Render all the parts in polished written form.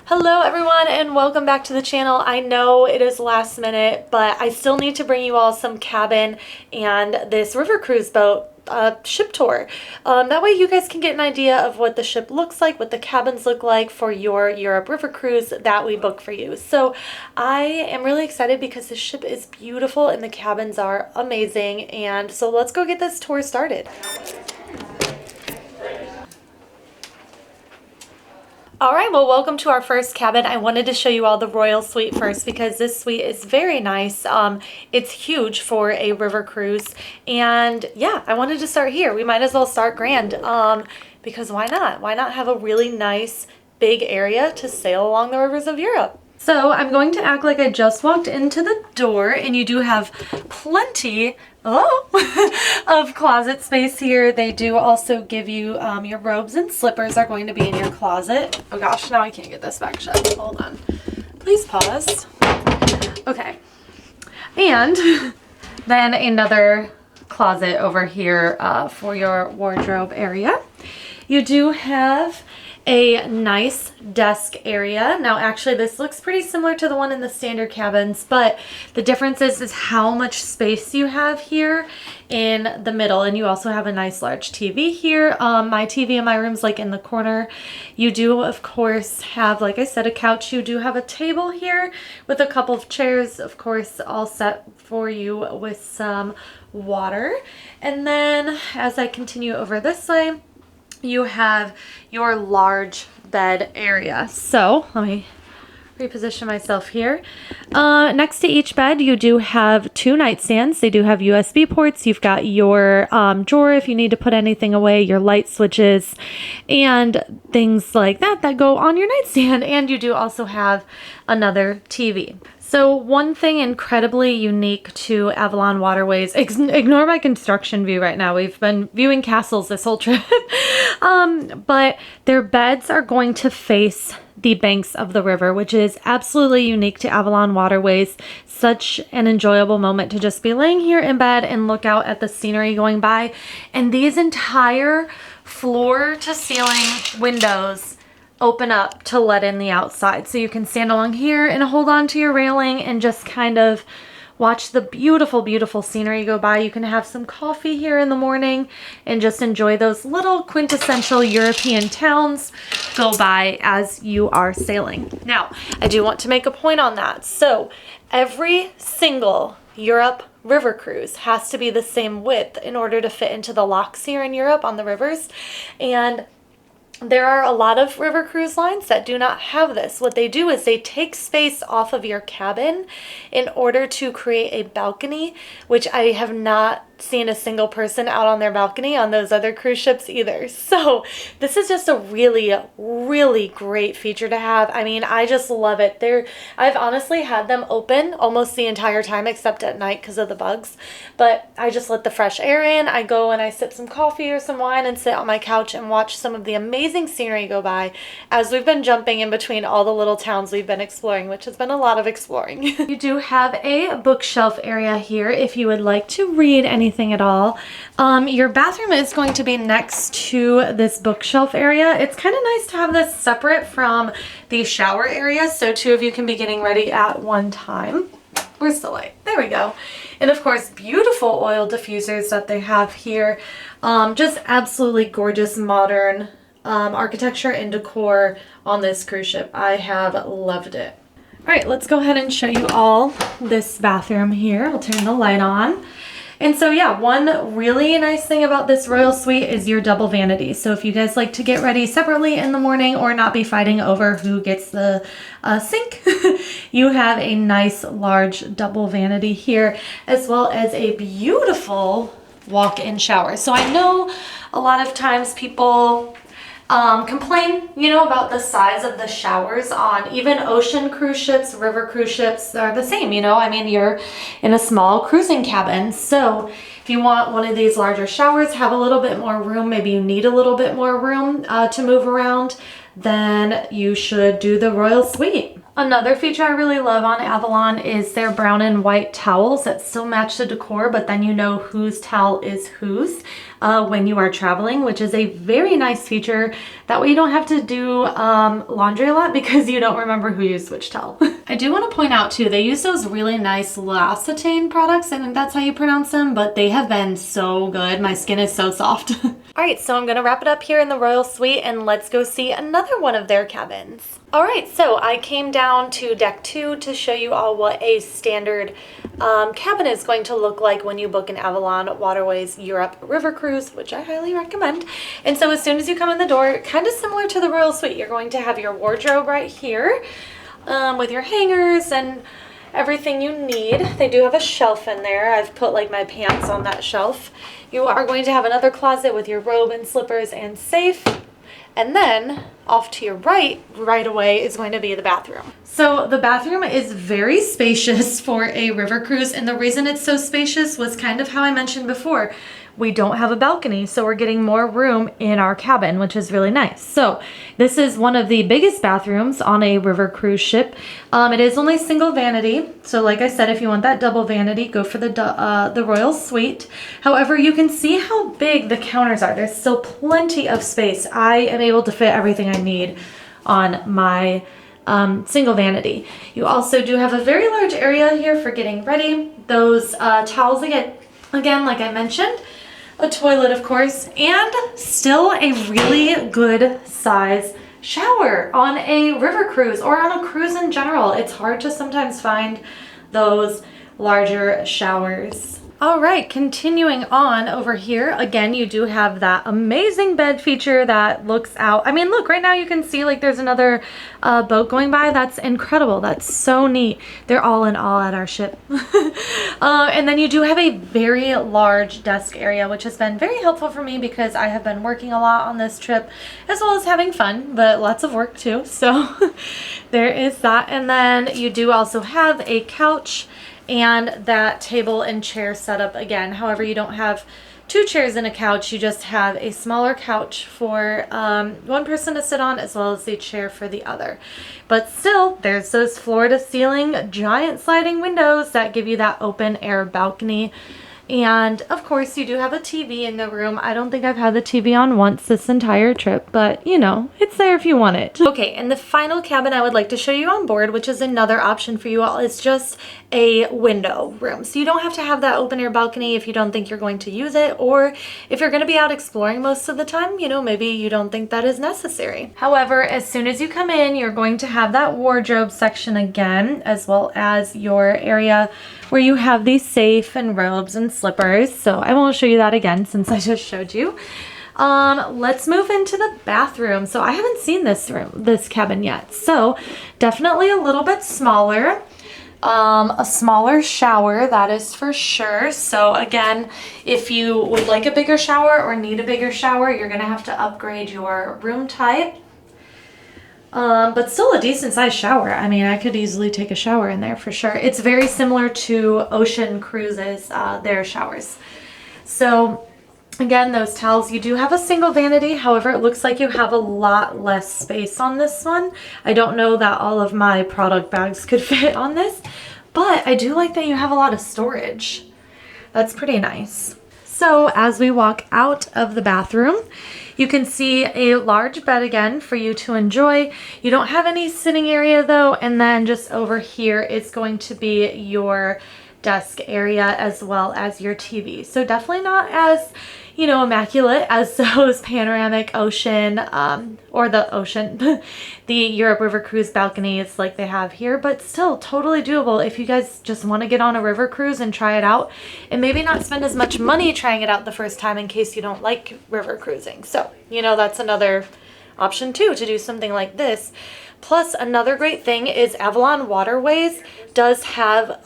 Hello everyone and welcome back to the channel. I know it is last minute, but I still need to bring you all some cabin and this river cruise boat ship tour. That way you guys can get an idea of what the ship looks like, what the cabins look like for your Europe river cruise that we book for you. So I am really excited because the ship is beautiful and the cabins are amazing. And so let's go get this tour started. All right, well, welcome to our first cabin. I wanted to show you all the royal suite first because this suite is very nice. It's huge for a river cruise. And yeah, I wanted to start here. We might as well start grand because why not? Why not have a really nice big area to sail along the rivers of Europe? So I'm going to act like I just walked into the door, and you do have plenty of closet space here. They do also give you your robes and slippers are going to be in your closet. Oh gosh, now I can't get this back shut. Hold on. Please pause. Okay. And then another closet over here for your wardrobe area. You do have a nice desk area. Now actually this looks pretty similar to the one in the standard cabins, but the difference is how much space you have here in the middle. And you also have a nice large TV here. My TV in my room's like in the corner. You do of course have, like I said, a couch. You do have a table here with a couple of chairs, of course, all set for you with some water. And then as I continue over this way, you have your large bed area. So let me reposition myself here. Next to each bed, you do have two nightstands. They do have USB ports. You've got your drawer if you need to put anything away, your light switches, and things like that that go on your nightstand. And you do also have another TV. So one thing incredibly unique to Avalon Waterways, ignore my construction view right now. We've been viewing castles this whole trip. But their beds are going to face the banks of the river, which is absolutely unique to Avalon Waterways. Such an enjoyable moment to just be laying here in bed and look out at the scenery going by. And these entire floor to ceiling windows open up to let in the outside. So you can stand along here and hold on to your railing and just kind of watch the beautiful, beautiful scenery go by. You can have some coffee here in the morning and just enjoy those little quintessential European towns go by as you are sailing. Now, I do want to make a point on that. So every single Europe river cruise has to be the same width in order to fit into the locks here in Europe on the rivers. And there are a lot of river cruise lines that do not have this. What they do is they take space off of your cabin in order to create a balcony, which I have not seen a single person out on their balcony on those other cruise ships either. So this is just a really, really great feature to have. I mean, I just love it. I've honestly had them open almost the entire time except at night because of the bugs, but I just let the fresh air in. I go and I sip some coffee or some wine and sit on my couch and watch some of the amazing scenery go by as we've been jumping in between all the little towns we've been exploring, which has been a lot of exploring. You do have a bookshelf area here if you would like to read anything at all. Your bathroom is going to be next to this bookshelf area. It's kind of nice to have this separate from the shower area so two of you can be getting ready at one time. Where's the light? There we go. And of course, beautiful oil diffusers that they have here. Just absolutely gorgeous modern architecture and decor on this cruise ship. I have loved it. All right, let's go ahead and show you all this bathroom here. I'll turn the light on. And so yeah, one really nice thing about this royal suite is your double vanity. So if you guys like to get ready separately in the morning or not be fighting over who gets the sink, you have a nice large double vanity here, as well as a beautiful walk-in shower. So I know a lot of times people complain, about the size of the showers on even ocean cruise ships. River cruise ships are the same, I mean, you're in a small cruising cabin. So if you want one of these larger showers, have a little bit more room, maybe you need a little bit more room to move around, then you should do the royal suite. Another feature I really love on Avalon is their brown and white towels that still match the decor, but then you know whose towel is whose when you are traveling, which is a very nice feature. That way you don't have to do laundry a lot because you don't remember who used which towel. I do want to point out too, they use those really nice L'Occitane products. I think that's how you pronounce them, but they have been so good. My skin is so soft. All right, so I'm gonna wrap it up here in the Royal Suite and let's go see another one of their cabins. All right, so I came down to deck 2 to show you all what a standard cabin is going to look like when you book an Avalon Waterways Europe river cruise, which I highly recommend. And so as soon as you come in the door, kind of similar to the Royal Suite, you're going to have your wardrobe right here with your hangers and everything you need. They do have a shelf in there. I've put like my pants on that shelf. You are going to have another closet with your robe and slippers and safe. And then off to your right away is going to be the bathroom. So the bathroom is very spacious for a river cruise. And the reason it's so spacious was kind of how I mentioned before. We don't have a balcony, so we're getting more room in our cabin, which is really nice. So this is one of the biggest bathrooms on a river cruise ship. It is only single vanity. So like I said, if you want that double vanity, go for the Royal Suite. However, you can see how big the counters are. There's still plenty of space. I am able to fit everything I need on my single vanity. You also do have a very large area here for getting ready. Those towels again, like I mentioned, a toilet, of course, and still a really good size shower on a river cruise or on a cruise in general. It's hard to sometimes find those larger showers. All right, continuing on over here, again, you do have that amazing bed feature that looks out. I mean, look, right now you can see like there's another boat going by. That's incredible. That's so neat. They're all in all at our ship. And then you do have a very large desk area, which has been very helpful for me because I have been working a lot on this trip as well as having fun, but lots of work too. So there is that. And then you do also have a couch and that table and chair setup again. However, you don't have 2 chairs and a couch. You just have a smaller couch for one person to sit on as well as the chair for the other. But still, there's those floor to ceiling giant sliding windows that give you that open air balcony. And of course, you do have a TV in the room. I don't think I've had the TV on once this entire trip, but you know, it's there if you want it. Okay, and the final cabin I would like to show you on board, which is another option for you all, is just a window room. So you don't have to have that open air balcony if you don't think you're going to use it, or if you're going to be out exploring most of the time, you know, maybe you don't think that is necessary. However, as soon as you come in, you're going to have that wardrobe section again, as well as your area where you have these safe and robes and slippers. So I won't show you that again since I just showed you. Let's move into the bathroom. So I haven't seen this cabin yet. So definitely a little bit smaller. A smaller shower, that is for sure. So again, if you would like a bigger shower or need a bigger shower, you're gonna have to upgrade your room type. But still a decent sized shower. I mean, I could easily take a shower in there for sure. It's very similar to ocean cruises, their showers. So again, those towels, you do have a single vanity. However, it looks like you have a lot less space on this one. I don't know that all of my product bags could fit on this, but I do like that you have a lot of storage. That's pretty nice. So as we walk out of the bathroom, you can see a large bed again for you to enjoy. You don't have any sitting area though, and then just over here it's going to be your desk area as well as your TV. So definitely not as, you know, immaculate as those panoramic ocean or the Europe River Cruise balconies like they have here, but still totally doable if you guys just want to get on a river cruise and try it out and maybe not spend as much money trying it out the first time in case you don't like river cruising. So, you know, that's another option too, to do something like this. Plus, another great thing is Avalon Waterways does have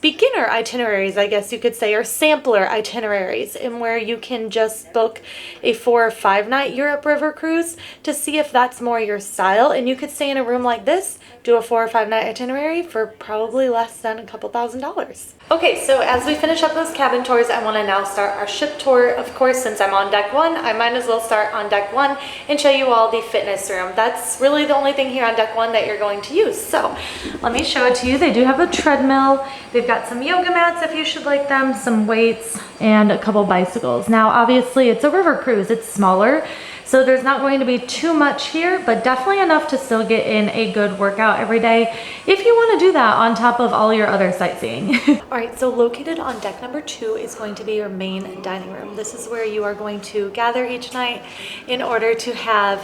beginner itineraries, I guess you could say, or sampler itineraries, and where you can just book a 4 or 5 night Europe river cruise to see if that's more your style. And you could stay in a room like this, do a 4 or 5 night itinerary for probably less than a couple $1,000s. Okay, so as we finish up those cabin tours, I want to now start our ship tour. Of course, since I'm on deck 1, I might as well start on deck 1 and show you all the fitness room. That's really the only thing here on deck 1 that you're going to use. So let me show it to you. They do have a treadmill. They've got some yoga mats if you should like them, some weights, and a couple bicycles. Now, obviously, it's a river cruise. It's smaller, so there's not going to be too much here, but definitely enough to still get in a good workout every day if you want to do that on top of all your other sightseeing. All right, so located on deck number 2 is going to be your main dining room. This is where you are going to gather each night in order to have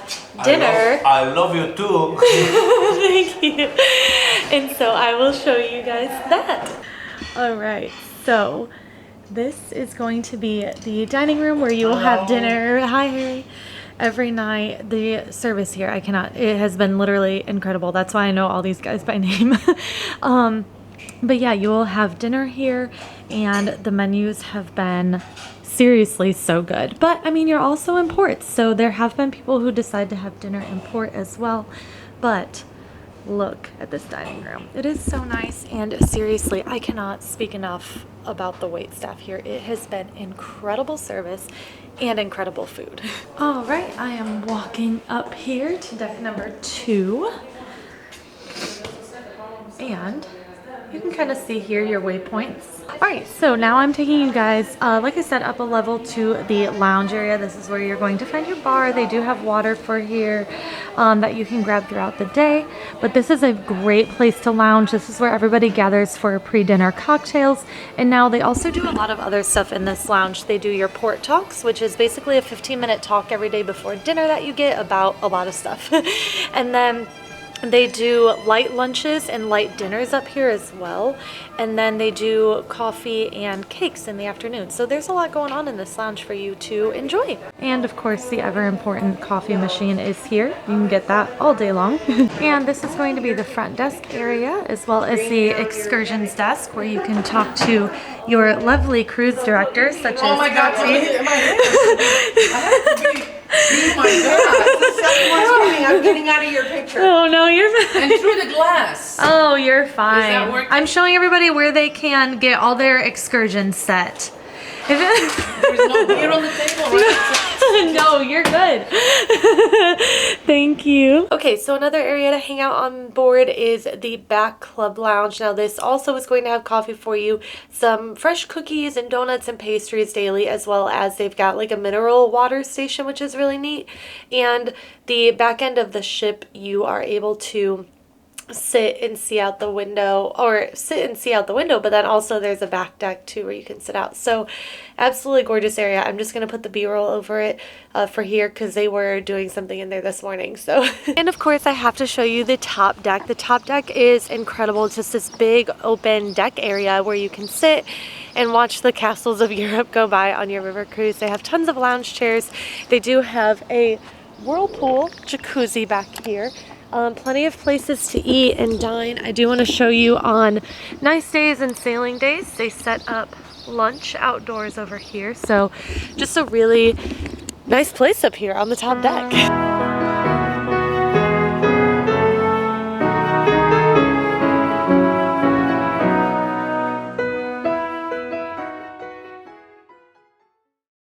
dinner. I love you too. Thank you. And so I will show you guys that. All right, so this is going to be the dining room where you will have dinner. Hi, Harry. Every night. The service here, it has been literally incredible. That's why I know all these guys by name. But yeah, you will have dinner here, and the menus have been seriously so good. But I mean, you're also in port, so there have been people who decide to have dinner in port as well. But look at this dining room. It is so nice, and seriously, I cannot speak enough about the wait staff here. It has been incredible service and incredible food. All right, I am walking up here to deck number 2, and you can kind of see here your waypoints. All right, so now I'm taking you guys, like I said, up a level to the lounge area. This is where you're going to find your bar. They do have water for here that you can grab throughout the day, but this is a great place to lounge. This is where everybody gathers for pre-dinner cocktails, and now they also do a lot of other stuff in this lounge. They do your port talks, which is basically a 15-minute talk every day before dinner that you get about a lot of stuff. And then they do light lunches and light dinners up here as well. And then they do coffee and cakes in the afternoon. So there's a lot going on in this lounge for you to enjoy. And of course, the ever important coffee machine is here. You can get that all day long. And this is going to be the front desk area, as well as the excursions desk, where you can talk to your lovely cruise directors, such as my God, my hand. I have to be. Oh my God, the second one's coming. I'm getting out of your picture. Oh no, you're fine. And through the glass. Oh, you're fine. Is that working? I'm showing everybody where they can get all their excursions set. There's no beer on the table, right? No, you're good. Thank you. Okay, so another area to hang out on board is the back club lounge. Now, this also is going to have coffee for you, some fresh cookies and donuts and pastries daily, as well as they've got like a mineral water station, which is really neat. And the back end of the ship, you are able to sit and see out the window, but then also there's a back deck too where you can sit out. So absolutely gorgeous area. I'm just going to put the B-roll over it for here because they were doing something in there this morning. So and of course I have to show you the top deck. The top deck is incredible. It's just this big open deck area where you can sit and watch the castles of Europe go by on your river cruise. They have tons of lounge chairs. They do have a whirlpool jacuzzi back here. Plenty of places to eat and dine. I do want to show you on nice days and sailing days, they set up lunch outdoors over here. So just a really nice place up here on the top deck.